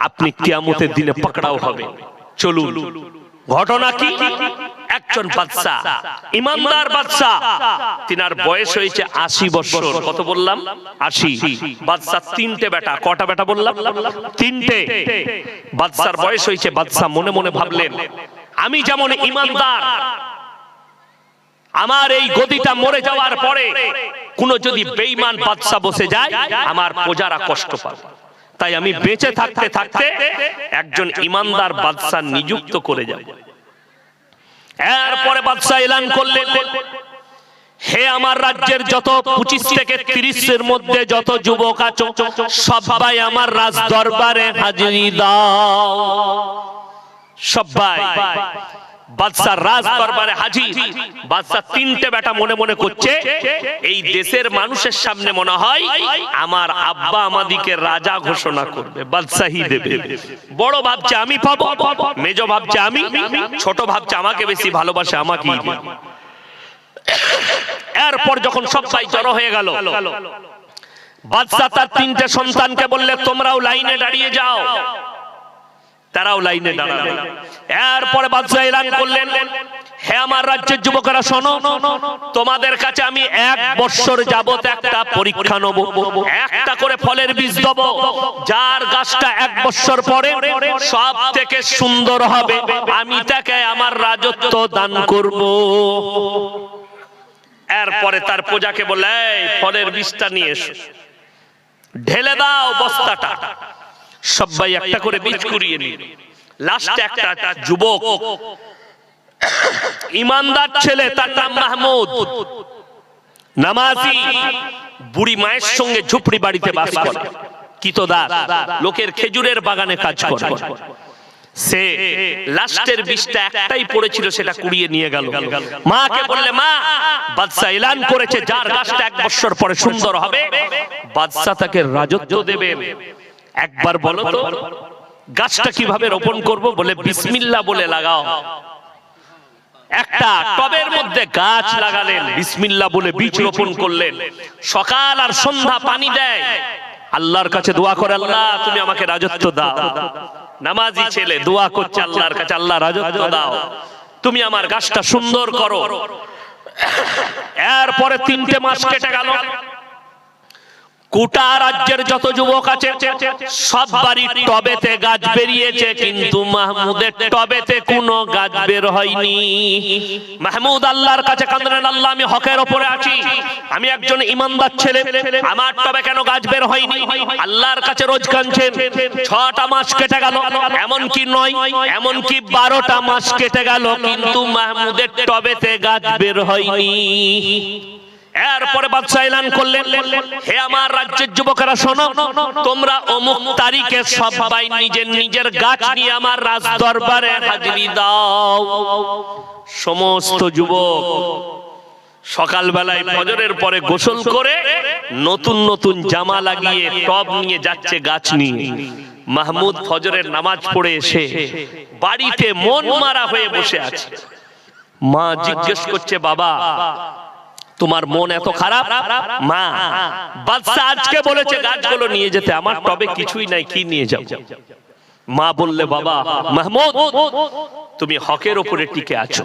আপনি কিয়ামতের দিনে পাকড়াও হবে। চলুন, ঘটনা কি? একজন বাদশা, ইমানদার বাদশা, তিনার বয়স হয়েছে 80 বছর। কত বললাম? 80। বাদশা তিনটে বেটা। কটা বেটা বললাম? তিনটে। বাদশার বয়স হয়েছে। বাদশা মনে মনে ভাবলেন, আমি যেমন ইমানদার, আমার এই গদিটা মরে যাওয়ার পরে কোন যদি বেঈমান বাদশা বসে যায়, আমার প্রজারা কষ্ট পাবে। তাই আমি বেঁচে থাকতে থাকতে একজন ইমানদার বাদশা নিযুক্ত করে যাব। এরপরে বাদশা এলান করলেন, হে আমার রাজ্যের যত 25 থেকে 30 এর মধ্যে যত যুবক আছো, সবাই আমার রাজ দরবারে হাজিরি দাও। সবাই বাদশার রাজ দরবারে হাজির। বাদশা তিনটে বেটা মনে মনে করছে, এই দেশের মানুষের সামনে মনে হয় আমার আব্বা আমাদিকে রাজা ঘোষণা করবে, বাদশাহী দেবে। বড় ভাবছে আমি পাবো, মেজো ভাবছে আমি, ছোট ভাবছে আমাকে বেশি ভালোবাসে, আমাকেই দেবে। এরপর যখন সবাই জড়ো হয়ে গেল, বাদশা তার তিনটে সন্তানকে বললে, তোমরাও লাইনে দাঁড়িয়ে যাও। তারাও লাইনে দাঁড়ালেন। এরপরে বাদশা এলান করলেন, হে আমার রাজ্যের যুবকেরা শোনো, তোমাদের কাছে আমি 1 বছর যাবত একটা পরীক্ষা নেব, একটা করে ফলের বীজ দেব। যার গাছটা 1 বছর পরে সব থেকে সুন্দর হবে, আমি তাকে আমার রাজত্ব দান করব। এরপরে তার প্রজাকে বলে, ফলের বীজটা নিয়ে এসো, ঢেলে দাও বস্তাটা। সবাই একটা করে বীজ কুড়িয়ে নিল। লাস্টে একটা যুবক, ইমানদার ছেলে, তার নাম মাহমুদ, নামাজি, বুড়ি মায়ের সঙ্গে ঝুপড়ি বাড়িতে বাস করে, কিতদার, লোকের খেজুরের বাগানে কাজ করে। সে লাস্টের বীজটা একটাই পড়েছিল, সেটা কুড়িয়ে নিয়ে গেল। মাকে বললে, মা, বাদশা এলান করেছে যার গাছটা 1 বছর পরে সুন্দর হবে, বাদশা তাকে রাজত্ব দেবেন। একবার বলো তো গাছটা কিভাবে রোপণ করব? বলে, বিসমিল্লাহ বলে লাগাও। একটা টবের মধ্যে গাছ লাগালেন, বিসমিল্লাহ বলে বীজ রোপণ করলেন। সকাল আর সন্ধ্যা পানি দেয়, আল্লাহর কাছে দোয়া করে, আল্লাহ তুমি আমাকে রাজত্ব দাও। নামাজি ছেলে দোয়া করছে আল্লাহর কাছে, আল্লাহ রাজত্ব দাও, তুমি আমার গাছটা সুন্দর করো। এরপরে 3টে মাস কেটে গেল। গোটা রাজ্যের যত যুবক আছে সব বাড়ির টবেতে গাছ বেরিয়েছে, কিন্তু মাহমুদের টবেতে কোনো গাছ বের হয়নি। মাহমুদ আল্লাহর কাছে কাঁদলেন, আল্লাহ আমি হকের ওপরে আছি, আমি একজন ইমানদার ছেলে, আমার টবে কেন গাছ বের হয়নি? আল্লাহর কাছে রোজ কাঁদছেন। 6টা মাস কেটে গেল, এমনকি 9, এমনকি 12টা মাস কেটে গেল, কিন্তু মাহমুদের টবেতে গাছ বের হয়নি। এরপরে বাদশা এলান করলেন, হে আমার রাজ্যের যুবকেরা শোনো, তোমরা অমুক তারিখে সবাই নিজের নিজের গাছ নিয়ে আমার রাজ দরবারে হাজিরি দাও। সমস্ত যুবক সকালবেলায় ফজরের পরে গোসল করে নতুন নতুন জামা লাগিয়ে টব নিয়ে যাচ্ছে গাছ নিয়ে। মাহমুদ ফজরের নামাজ পড়ে এসে বাড়িতে মন মারা হয়ে বসে আছে। মা জিজ্ঞেস করছে, বাবা তোমার মন এত খারাপ? মা, বাদশা আজকে বলেছে গাছগুলো নিয়ে যেতে, আমার টবে কিছুই নাই, কি নিয়ে যাও? মা বললে, বাবা মাহমুদ, তুমি হকের উপরে টিকে আছো,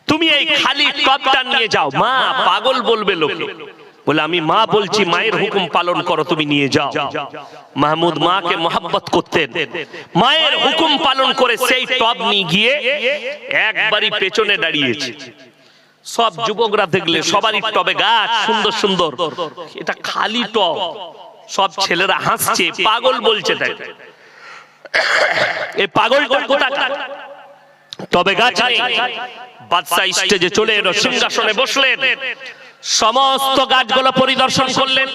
তুমি এই খালি টবটা নিয়ে যাও। মা, পাগল বলবে লোকে। বলে, আমি মা বলছি, মায়ের হুকুম পালন করো, তুমি নিয়ে যাও। মাহমুদ মাকে মহব্বত করতেন, মায়ের হুকুম পালন করে সেই টব নিয়ে গিয়ে একবারই পেছনে দাঁড়িয়েছে। সব যুবকরা দেখলে সবারই টবে গাছ সুন্দর সুন্দর, এটা খালি টব। সব ছেলেরা হাসছে, পাগল বলছে, তাই এই পাগলটা কোথাকার? টবে গাছ নেই। বাদশা স্টেজে চলে এলো, সিংহাসনে বসলেন, সমস্ত গাছগুলো পরিদর্শন করলেন।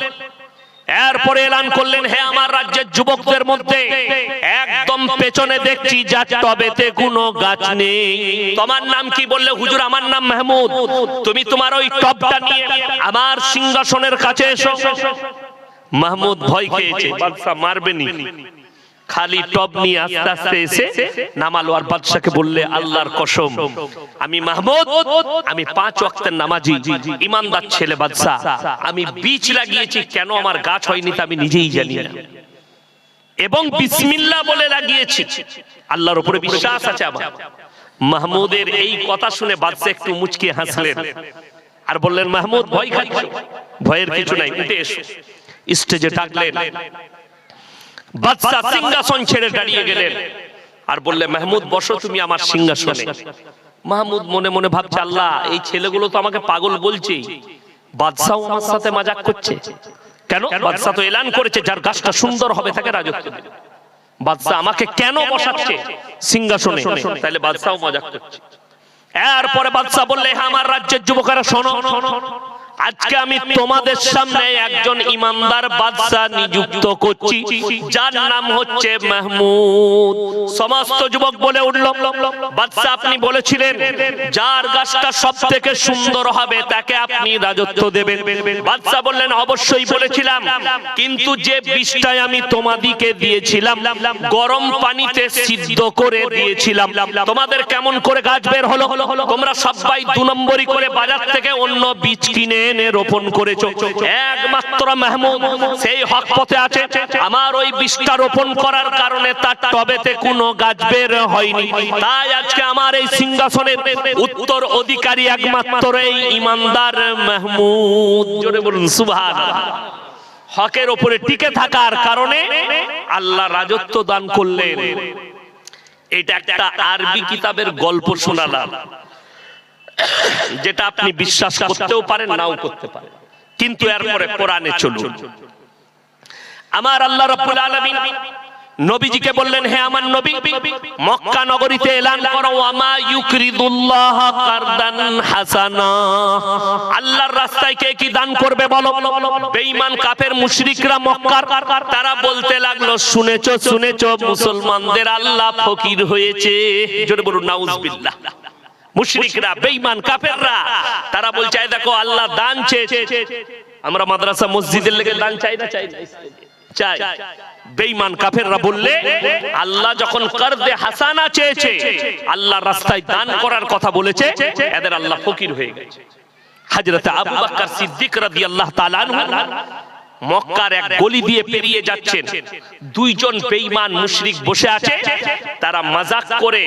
এরপরে এলান করলেন, হে আমার রাজ্যের যুবকদের মধ্যে একদম পেছনে দেখছি যার টবেতে কোনো গাছ নেই, তোমার নাম কি? বললে, হুজুর আমার নাম মাহমুদ। তুমি তোমার ওই টবটা নিয়ে আমার সিংহাসনের কাছে এসো। মাহমুদ ভয় খেয়েছে, বাদশা মারবেনি। খালি টব নিয়ে আস্তে আস্তে এসে নামালো। আর বাদশাকে বললে, আল্লাহর কসম, আমি মাহমুদ, আমি 5 ওয়াক্তের নামাজি, ইমানদার ছেলে বাদশা, আমি বীজ লাগিয়েছি, কেন আমার গাছ হয়নি তা আমি নিজেই জানি না। এবং বিসমিল্লাহ বলে লাগিয়েছি, আল্লাহর উপরে বিশ্বাস আছে আমার। মাহমুদের এই কথা শুনে বাদশা একটু মুচকি হাসলেন আর বললেন, মাহমুদ ভয় খাচ্ছ? ভয়ের কিছু নাই, উঠে এসো। স্টেজে ডাকলেন, বাদশা সিংহাসন ছেড়ে দাঁড়িয়ে গেলেন আর বললেন, মাহমুদ বসো তুমি আমার সিংহাসনে। মাহমুদ মনে মনে ভাবছে, আল্লাহ এই ছেলেগুলো তো আমাকে পাগল বলছে, বাদশাও আমার সাথে মজাক করছে কেন? বাদশা তো এলান করেছে যার গাছটা সুন্দর হবে তাকে রাজত্ব দেবে, বাদশা আমাকে কেন বসাচ্ছে সিংহাসনে? তাহলে বাদশাও মজাক করছে। এরপরে বাদশা বললে, হ্যাঁ আমার রাজ্যের যুবকেরা শোনো, আজকে আমি তোমাদের সামনে একজন ইমানদার বাদশা নিযুক্ত করছি, যার নাম হচ্ছে মাহমুদ। সমস্ত যুবক বলে উঠল, বাদশা আপনি বলেছিলেন যার গাছটা সব থেকে সুন্দর হবে তাকে আপনি রাজত্ব দেবেন। বাদশা বললেন, অবশ্যই বলেছিলাম, কিন্তু যে বিষটাই আমি তোমাদিকে দিয়েছিলাম গরম পানিতে সিদ্ধ করে দিয়েছিলাম, তোমাদের কেমন করে গাছ বের হলো? তোমরা সবাই 2 নম্বরই করে বাজার থেকে অন্য বীজ কিনে এনে রোপণ করেছো, একমাত্র মাহমুদ সেই হক পথে আছে। আমার ওই বীজটা রোপণ করার কারণে তার টবেতে কোনো গাছ বের হয়নি, তাই আজকে আমার এই সিংহাসনের উত্তর অধিকারী একমাত্র এই ইমানদার মাহমুদ। জোরে বলুন সুবহানাল্লাহ। হকের উপরে টিকে থাকার কারণে আল্লাহ রাজত্ব দান করলেন। এটা একটা আরবি কিতাবের গল্প শোনালাম, যেটা আপনি বিশ্বাস করতেও পারেন নাও করতে পারেন, কিন্তু এরপরে কোরআনে চলুন। আমার আল্লাহ রাব্বুল আলামিন নবীজিকে বললেন, হে আমার নবী, মক্কা নগরীতে এলান করো, ওয়ামা ইউকরিদুল্লাহ কারদান হাসানা, আল্লাহর রাস্তায় কে কি দান করবে বলো? বেঈমান কাফের মুশরিকরা মক্কার, তারা বলতে লাগলো, শুনেছো শুনেছো মুসলমানদের আল্লাহ ফকির হয়েছে। জোরে বলুন নাউজুবিল্লাহ। মুশরিকরা বেঈমান কাফেররা তারা বলছে, এই দেখো আল্লাহ দান চেয়েছে। আমরা মাদ্রাসা মসজিদের লেগে দান চাই না? চাই না? চাই। বেঈমান কাফেররা বললে, আল্লাহ যখন করদে হাসানা চেয়েছে, আল্লাহর রাস্তায় দান করার কথা বলেছে, এদের আল্লাহ ফকির হয়ে গেছে। হযরত আবু বকর সিদ্দিক রাদিয়াল্লাহু তাআলা আনহু মক্কার এক গলি দিয়ে পেরিয়ে যাচ্ছেন, 2 জন বেঈমান মুশরিক বসে আছে, তারা মজাক করে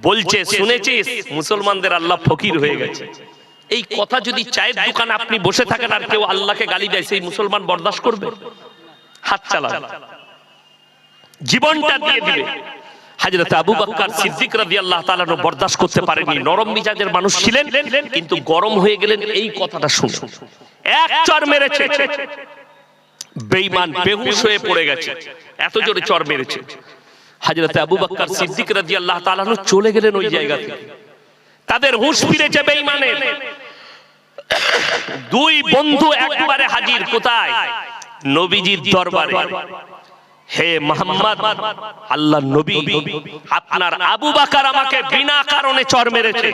বলছে, শুনেছিস মুসলমানদের আল্লাহ ফকির হয়ে গেছে। এই কথা যদি চায়ের দোকানে আপনি বসে থাকেন আর কেউ আল্লাহকে গালি দেয়, সেই মুসলমান বরদাস্ত করবে? হাত চালান, জীবনটা দিয়ে দিবে। হযরত আবু বকর সিদ্দিক রাদিয়াল্লাহু তাআলা বরদাস্ত করতে পারেননি, নরম মিজাজের মানুষ ছিলেন, কিন্তু গরম হয়ে গেলেন এই কথাটা শুনে। এক চর মেরেছে, বেঈমান বেহুশ হয়ে পড়ে গেছে, এত জোরে চর মেরেছে। হযরত আবু বকর সিদ্দিক রাদিয়াল্লাহু তাআলা চলে গেলেন ওই জায়গা থেকে। তাদের হুঁশ ফিরেছে বেঈমানের। 2 বন্ধু একবারে হাজির, কোথায়? নবীজির দরবারে। হে মুহাম্মদ, আল্লাহর নবী, আপনার আবু বকর আমাকে বিনা কারণে চর মেরেছে।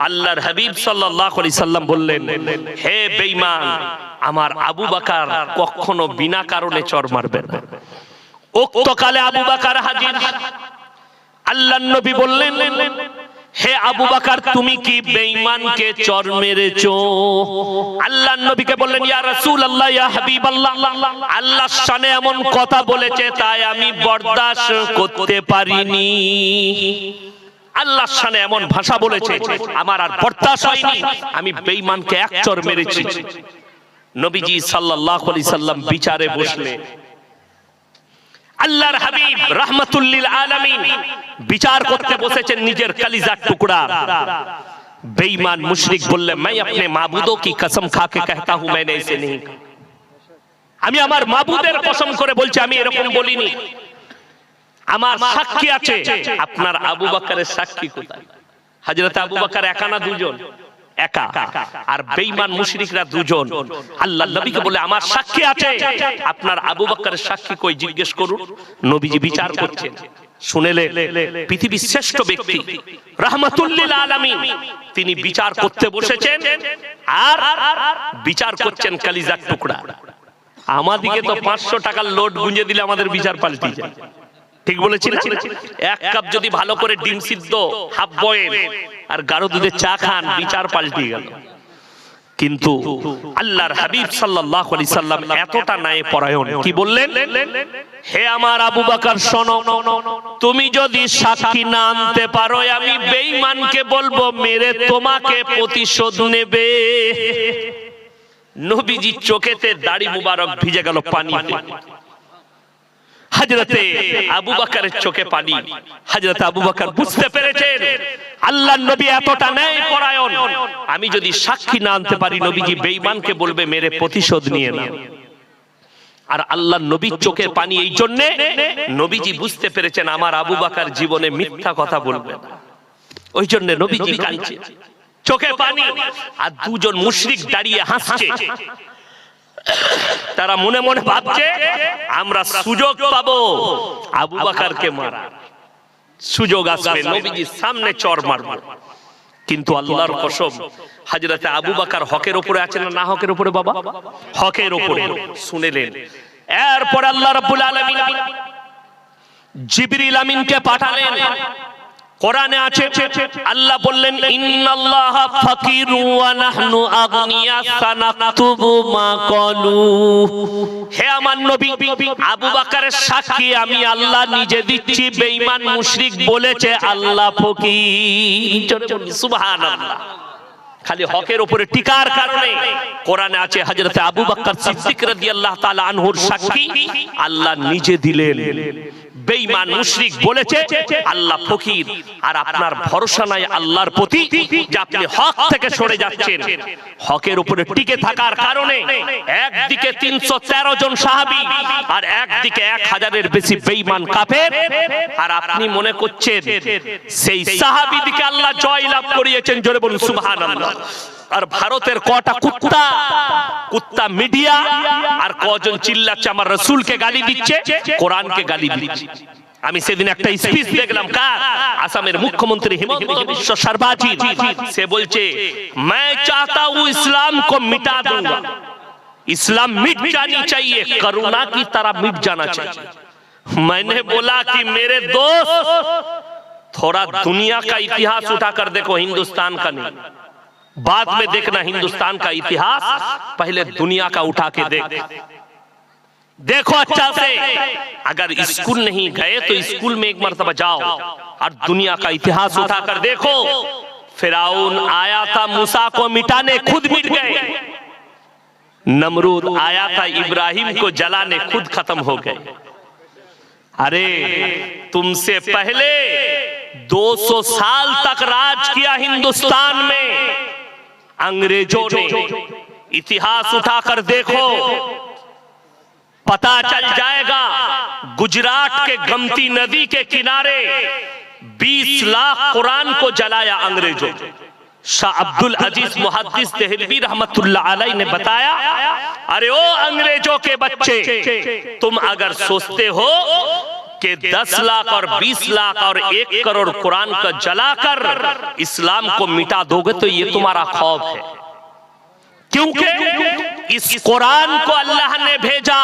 আল্লাহর হাবিব সাল্লাল্লাহু আলাইহি সাল্লাম বললেন, হে বেঈমান, আমার আবু বকর কখনো বিনা কারণে চর মারবে না। উক্তকালে আবু বকর হাজির। আল্লাহর নবী বললেন, হে আবু বকর, তুমি কি বেঈমানকে চর মেরেছো? আল্লাহর নবীকে বললেন, ইয়া রাসূলুল্লাহ, ইয়া হাবিবাল্লাহ, আল্লাহর শানে এমন কথা বলেছে তাই আমি বরদাশত করতে পারিনি। আল্লাহর শানে এমন ভাষা বলেছে, আমার আর বরদাশত হয়নি, আমি বেঈমানকে এক চর মেরেছি। নবীজি সাল্লাল্লাহু আলাইহি সাল্লাম বিচারে বসলেন। আল্লাহর হাবিব রাহমাতুল লিল আলামিন বিচার করতে বসেছেন নিজের কলিজার টুকরা। বেঈমান মুশরিক বললে, मैं अपने माबूदों की कसम खा के कहता हूं मैंने ऐसे नहीं। আমি আমার মাবুদের কসম করে বলছি আমি এরকম বলিনি। আমার সাক্ষী আছে। আপনার আবু বকরের সাক্ষী কোথায়? হযরত আবু বকর একা না 2 জন? একা। আর বেঈমান মুশরিকরা 2 জন। আল্লাহর নবীকে বলে, আমার সাক্ষী আছে, আপনার আবু বকরের সাক্ষী কই জিজ্ঞেস করুন। নবীজি বিচার করছেন, শুনেলেন পৃথিবীর শ্রেষ্ঠ ব্যক্তি রাহমাতুল লিল আলামিন তিনি বিচার করতে বসেছেন আর বিচার করছেন কলিজার টুকরা। আমাদিকে তো 500 টাকার লোড গুঁজে দিলে আমাদের বিচার পাল্টে যায়। ঠিক বলেছি না? 1 কাপ যদি ভালো করে ডিম সিদ্ধ হাফ বয়েল আর গাঢ় দুধের চা খান, বিচার পাল্টে গেল। কিন্তু আল্লাহর হাবিব সাল্লাল্লাহু আলাইহি সাল্লাম এতটা ন্যায় পরায়ণ, কি বললেন? হে আমার আবু বকর শোনো, তুমি যদি সাক্ষী না আনতে পারো আমি বেঈমানকে বলবো মেরে তোমাকে প্রতিশোধ নেবে। নবীজি চোখেতে দাড়ি মুবারক ভিজে গেল পানিতে। হযরতে আবু বকরের চোখে পানি। হযরতে আবু বকর বুঝতে পেরেছেন আল্লাহর নবী এতটা ন্যায় পরায়ণ, আমি যদি সাক্ষী না আনতে পারি নবীজি বেঈমানকে বলবে মেরে প্রতিশোধ নিয়ে নাও। আর আল্লাহর নবীর চোখে পানি এই জন্য, নবীজি বুঝতে পেরেছেন আমার আবু বকর জীবনে মিথ্যা কথা বলবে না, ওই জন্য নবীজি কাঁদছে, চোখে পানি। আর দুজন মুশরিক দাঁড়িয়ে হাসছে, তারা মনে মনে ভাবছে আমরা সুযোগ পাবো আবু বকরকে মারা, সুযোগ আসবে নবীজির সামনে চর মারবো। কিন্তু আল্লাহর কসম হযরতে আবু বকর হকের উপরে আছেন না হকের উপরে? বাবা হকের উপরে। শুনেলেন এরপর আল্লাহ রাব্বুল আলামিন জিবরিল আমিনকে পাঠালেন। কোরআনে আছে আল্লাহ বললেন ইন্নাল্লাহা ফাকিরু ওয়া নাহনু আগনিয়া সানাকতুবু মা ক্বালু। হে আমার নবী, আবু বকরের সাক্ষী আমি আল্লাহ নিজে দিচ্ছি, বেঈমান মুশরিক বলেছে আল্লাহ ফকির। সুবহানাল্লাহ। খালি হকের উপরে টিকার কারণে কোরআনে আছে হযরতে আবু বকর সিদ্দিক রাদিয়াল্লাহু তাআলা আনহুর সাক্ষী আল্লাহ নিজে দিলেন। বেঈমান মুশরিক বলেছে আল্লাহ ফকির, আর আপনার ভরসা নাই আল্লাহর প্রতি যে আপনি হক থেকে সরে যাচ্ছেন। হকের উপরে টিকে থাকার কারণে একদিকে 313 জন সাহাবী আর একদিকে 1000-এর বেশি বেঈমান কাফের, আর আপনি মনে করছেন সেই সাহাবীদিকে আল্লাহ জয়লাভ করিয়েছেন। জোরে বলুন সুবহানাল্লাহ। আর ভারতের কটা কুত্তা মিডিয়া আর কজন চিল্লাচ্ছে আমার রাসূলকে গালি দিচ্ছে, কোরআনকে গালি দিচ্ছে। আমি সেদিন একটা স্পিচ দেখলাম, কার? আসামের মুখ্যমন্ত্রী হিমন্ত বিশ্ব শর্মাজি। সে বলছে मैं चाहता हूं इस्लाम को मिटा दूंगा, इस्लाम मिट जानी चाहिए, करुणा की तरह मिट जाना चाहिए। मैंने बोला कि मेरे दोस्त थोड़ा दुनिया का इतिहास उठाकर देखो, हिंदुस्तान का नहीं। बाद में देखना हिंदुस्तान का इतिहास, पहले दुनिया का उठा के देखो अच्छा से। अगर स्कूल नहीं गए तो स्कूल में एक मर्तबा जाओ और दुनिया का इतिहास उठाकर देखो। फिरौन आया था मूसा को मिटाने, खुद मिट गए। नमरूद आया था इब्राहिम को जलाने, खुद खत्म हो गए। अरे तुमसे पहले 200 साल तक राज किया हिंदुस्तान में अंग्रेजों ने। इतिहास उठाकर देखो, पता चल जाएगा। गुजरात के गमती नदी के किनारे 20 लाख कुरान को जलाया अंग्रेजों। शाह अब्दुल अजीज मुहद्दिस देहलवी रहमतुल्लाह अलैह ने बताया, अरे ओ अंग्रेजों के बच्चे, तुम अगर सोचते हो कि 10 लाख और 20 लाख और 1 करोड़ कुरान का जलाकर इस्लाम को मिटा दोगे तो ये तुम्हारा खौफ है। क्योंकि इस कुरान को अल्लाह ने भेजा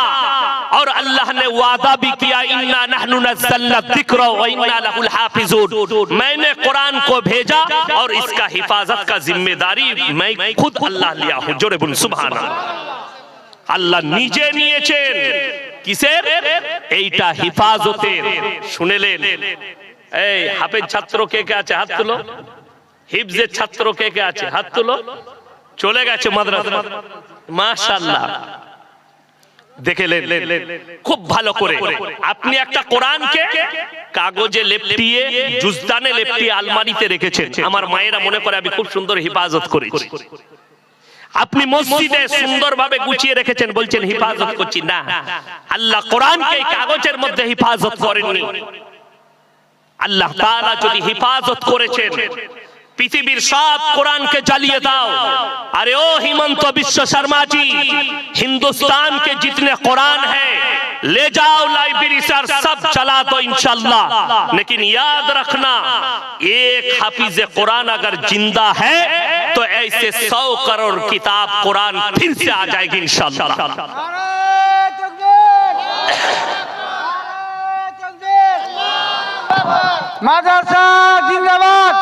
और अल्लाह ने वादा भी किया, इन्ना नहनु नज़्ज़लना ज़िक्र व इन्ना लहुल हाफिज़ून। मैंने कुरान को भेजा और इसका हिफाजत का जिम्मेदारी मैं खुद अल्लाह लिया हूं। जोरे बोल सुभान अल्लाह। আল্লাহ নিজে নিয়েছেন কিসের? এইটা হিফাজতের। শুনেলেন? এই হাফেজ ছাত্র কে কে আছে হাত তুলো। হিফজের ছাত্র কে কে আছে হাত তুলো। চলে গেছে মাদ্রাসা, মাশাআল্লাহ। দেখেলেন খুব ভালো করে। আপনি একটা কোরআনকে কাগজে লেপটিয়ে, জুজদানে লেপটিয়ে আলমারিতে রেখেছেন। আমার মায়েরা মনে করে আমি খুব সুন্দর হিফাজত করেছি। আপনি মসজিদে সুন্দরভাবে গুছিয়ে রেখেছেন, বলছেন হিফাজত করছি। না, আল্লাহ কোরআনকে কাগজের মধ্যে হিফাজত করেননি। আল্লাহ তাআলা যদি হিফাজত করেছেন, পৃথিবীর সব কোরআনকে জ্বালিয়ে দাও। अरे ओ हिमंत विश्व शर्मा जी, हिंदुस्तान के जितने कुरान हैं ले जाओ लाइब्रेरी से, सब चला दो इंशाल्लाह। लेकिन याद रखना, एक हाफिज कुरान अगर जिंदा है तो ऐसे 100 करोड़ किताब कुरान फिर से आ जाएगी इंशाल्लाह। মাদ্রাসা জিন্দাবাদ।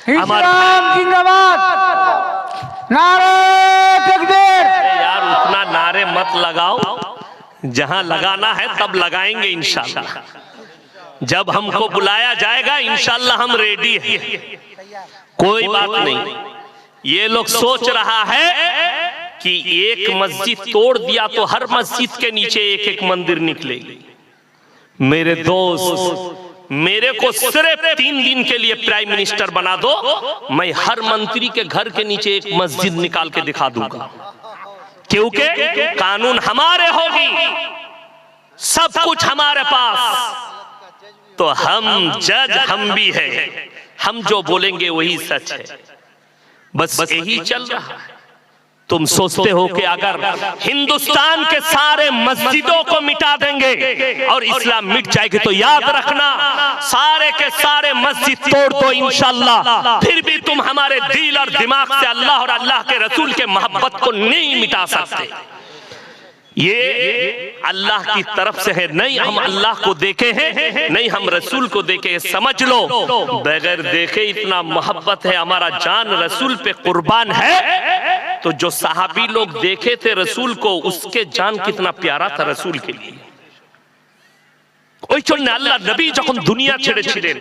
इस्लाम जिंदाबाद, नारे तकबीर। यार उतना नारे मत लगाओ, जहां लगाना है तब लगाएंगे इंशाल्लाह। जब हमको बुलाया जाएगा इंशाल्लाह हम रेडी हैं, कोई बात नहीं। ये लोग सोच रहा है कि एक मस्जिद तोड़ दिया तो हर मस्जिद के नीचे एक एक मंदिर निकलेगी। मेरे दोस्त, मेरे को सिर्फ 3 दिन के लिए प्राइम मिनिस्टर बना दो, मैं हर मंत्री के घर के नीचे एक मस्जिद निकाल के दिखा दूंगा, क्योंकि कानून हमारे होगी, सब कुछ हमारे पास, तो हम जज हम भी है, हम जो बोलेंगे वही सच है। बस यही चल रहा है। तुम सोचते हो कि अगर हिंदुस्तान के सारे मस्जिदों को मिटा देंगे और इस्लाम मिट जाएगी, तो याद रखना सारे के सारे मस्जिद तोड़ दो इंशाल्लाह, फिर भी तुम हमारे दिल और दिमाग से अल्लाह और अल्लाह के रसूल के मोहब्बत को नहीं मिटा सकते। ये अल्लाह की तरफ से है, नहीं हम अल्लाह को देखे हैं, नहीं हम रसूल को देखे। समझ लो बगैर देखे इतना मोहब्बत है, हमारा जान रसूल पे कुर्बान है। तो जो सहाबी लोग देखे थे रसूल को, उसके जान कितना प्यारा था रसूल के लिए। ওই জন্য আল্লাহ নবী যখন দুনিয়া ছেড়েছিলেন,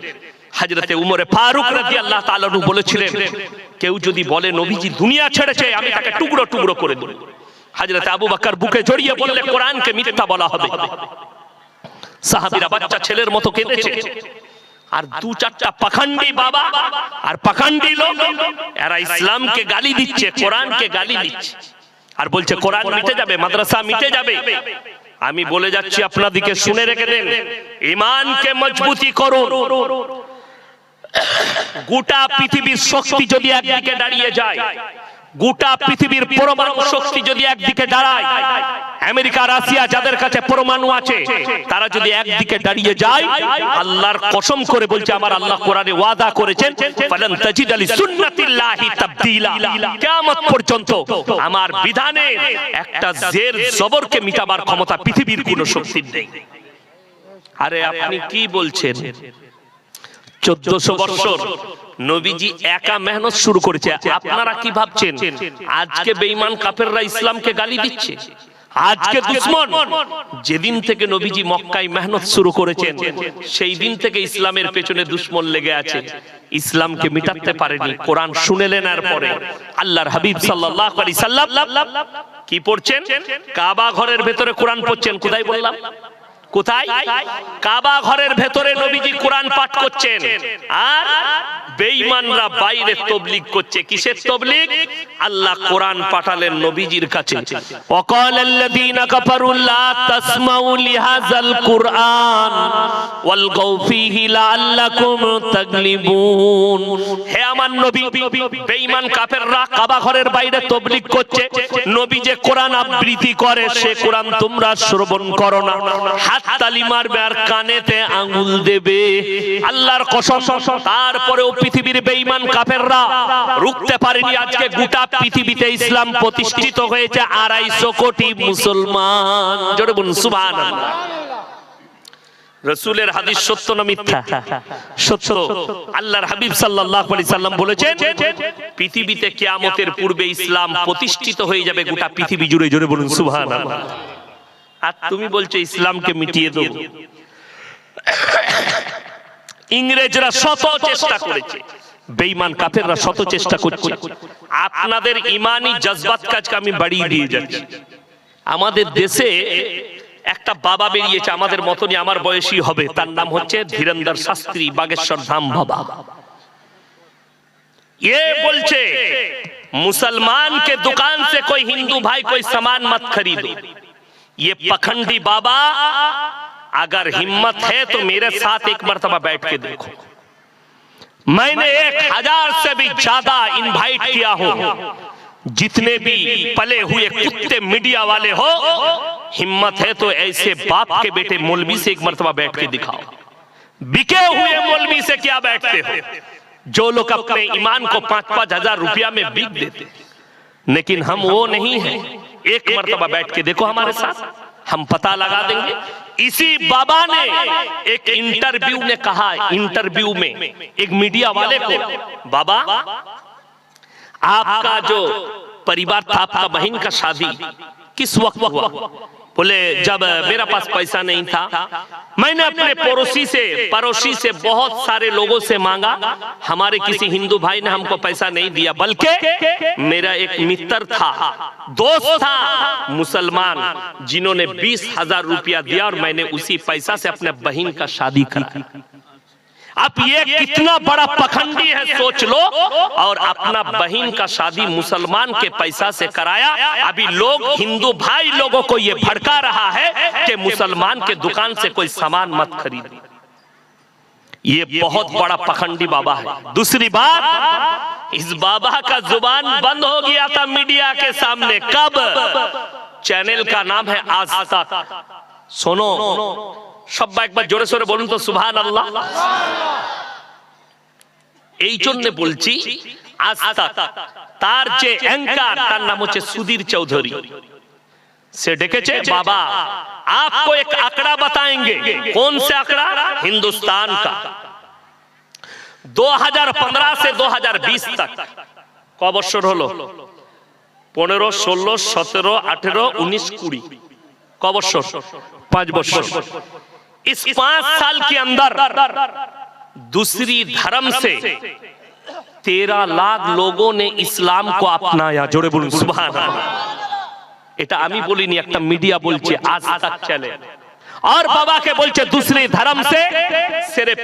হযরতে উমরে ফারুক রাদিয়াল্লাহু তাআলা নু বলেছিলেন, কেউ যদি বলে নবীজি দুনিয়া ছেড়েছে আমি তাকে টুকরো টুকরো করে দেব। হযরতে আবু বকর বুকে জড়িয়ে বললে কোরআনকে মিথ্যা বলা হবে। সাহাবীরা বাচ্চা ছেলের মতো কেঁদেছে। আর 2-4টা পাখন্ডী বাবা আর পাখন্ডী লোক, এরা ইসলামকে গালি দিচ্ছে, কোরআনকে গালি দিচ্ছে, আর বলছে কোরআন মিটে যাবে, মাদ্রাসা মিটে যাবে। আমি বলে যাচ্ছি আপনাদেরকে, শুনে রেখে দেন, ঈমানকে মজবুতি করুন। গোটা পৃথিবীর শক্তি যদি একদিকে দাঁড়িয়ে যায়, গোটা পৃথিবীর পরমাণু শক্তি যদি একদিকে দাঁড়ায়, আমেরিকা রাশিয়া যাদের কাছে পরমাণু আছে তারা যদি একদিকে দাঁড়িয়ে যায়, আল্লাহর কসম করে বলছে, আমার আল্লাহ কোরআনে ওয়াদা করেছেন, ফালান তাজিদ লিসুন্নাতিল্লাহি তাবদীলা, কিয়ামত পর্যন্ত আমার বিধানে একটা জের জবরকে মিটাবার ক্ষমতা পৃথিবীর কোনো শক্তির নেই। আরে আপনি কি বলছেন? 1400 বছর নবীজি একা মেহনত শুরু করেছে। আপনারা কি ভাবছেন আজকে বেঈমান কাফেররা ইসলামকে গালি দিচ্ছে? আজকে দুশমন, যেদিন থেকে নবীজি মক্কায় মেহনত শুরু করেছেন সেই দিন থেকে ইসলামের পেছনে দুশমন লেগে আছে, ইসলামকে মিটাতে পারেনি। কোরআন শুনেলেন, আর পরে আল্লাহর হাবিব সাল্লাল্লাহু আলাইহি সাল্লাম কি পড়ছেন? কাবা ঘরের ভেতরে কোরআন পড়ছেন। কোথায় বললাম? কোথায়? কাবা ঘরের ভেতরে নবীজি কোরআন পাঠ করছেন, আর বেঈমানরা বাইরে তাবলীগ করছে। কিসের তাবলীগ? আল্লাহ কোরআন পাঠালেন নবীজির কাছে। ওয়াকালাল্লাযীনা কাফারু লা তাসমাউ লিহাযাল কুরআন ওয়ালগাউ ফীহি লাআল্লাকুম তাগলিবুন। হে আমার নবী, বেঈমান কাফেররা কাবা ঘরের বাইরে তাবলীগ করছে, নবী যে কোরআন আবৃত্তি করে সে কোরআন তোমরা শ্রবণ করো না, হাততালি মারবে আর কানেতে আঙ্গুল দেবে। আল্লাহর কসম, তারপরেও পৃথিবীর বেঈমান কাফেররা রুখতে পারেনি। আজকে গোটা পৃথিবীতে ইসলাম প্রতিষ্ঠিত হয়েছে, 250 কোটি মুসলমান। জোরে বলুন সুবহানাল্লাহ। রাসূলের হাদিস সত্য না মিথ্যা? সত্য। আল্লাহর হাবিব সাল্লাল্লাহু আলাইহি সাল্লাম বলেছেন, পৃথিবীতে কিয়ামতের পূর্বে ইসলাম প্রতিষ্ঠিত হয়ে যাবে গোটা পৃথিবী জুড়ে। জোরে বলুন সুবহানাল্লাহ। আর তুমি বলছো ইসলামকে মিটিয়ে দেব। ইংরেজরা শত চেষ্টা করেছে, বেঈমান কাফেররা শত চেষ্টা করছে। আপনাদের ঈমানি জজবাত কাজকে আমি বাড়িয়ে দিয়ে যাচ্ছি। আমাদের দেশে একটা বাবা বেরিয়েছে, আমাদের মতনই, আমার বয়সী হবে, তার নাম হচ্ছে ধীরেন্দ্র শাস্ত্রী, বাগেশ্বর ধাম বাবা। ये बोलছে मुसलमान के दुकान से कोई हिंदू भाई कोई सामान मत खरीदो। ये पखंडी बाबा, अगर हिम्मत है तो मेरे साथ एक मर्तबा बैठ के देखो। मैंने 1000 से भी ज्यादा इनवाइट किया हूं। जितने भी पले हुए कुत्ते मीडिया वाले हो, हिम्मत है तो ऐसे बाप के बेटे मौलवी से एक मर्तबा बैठ के दिखाओ। बिके हुए मौलवी से क्या बैठते हो? जो लोग अपने ईमान को 5-5 हजार रुपया में बिक देते, लेकिन हम वो नहीं है। एक मर्तबा बैठ के देखो हमारे साथ, हम पता लगा देंगे। इसी बाबा ने एक इंटरव्यू में कहा, इंटरव्यू में एक मीडिया वाले को, बाबा आपका जो परिवार था, आपका बहन का शादी किस वक्त हुआ? बोले जब मेरा पास पैसा नहीं था, मैंने अपने पड़ोसी से बहुत सारे लोगों से मांगा, हमारे किसी हिंदू भाई ने हमको पैसा नहीं दिया, बल्कि मेरा एक मित्र था, दोस्त था मुसलमान, जिन्होंने 20,000 रुपया दिया और मैंने उसी पैसा से अपने बहन का शादी करा। अब ये कितना बड़ा पखंडी है सोच लो। और अपना बहन का शादी मुसलमान के पैसा से कराया। अभी लोग हिंदू भाई लोगों को ये भड़का रहा है कि मुसलमान के दुकान से कोई सामान मत खरीदे। ये बहुत बड़ा पखंडी बाबा है। दूसरी बात, इस बाबा का जुबान बंद हो गया था मीडिया के सामने। कब? चैनल का नाम है आज तक। सुनो সবাই একবার জোরে সোরে বলুন তো সুবহানাল্লাহ। এই জন্য বলছি আজ তক তার যে অ্যাঙ্কার, তার নাম হচ্ছে সুধীর চৌধুরী, সে ডেকেছে, বাবা आपको एक आंकड़ा बताएंगे। कौन से आंकड़ा? हिंदुस्तान का 2015 से 2020 तक ক বছর হলো? 15, 16, 17, 18, 19, 20 ক বছর? 5 বছর। इस 5 साल के अंदर दूसरी धर्म से 13 लाख लोगों ने इस्लाम को अपनाया। जोड़े बोलूं सुभान अल्लाह। এটা আমি বলিনি, একটা মিডিয়া বলছে, আজ तक चले। और बाबा के बोलছে दूसरी धर्म से सिर्फ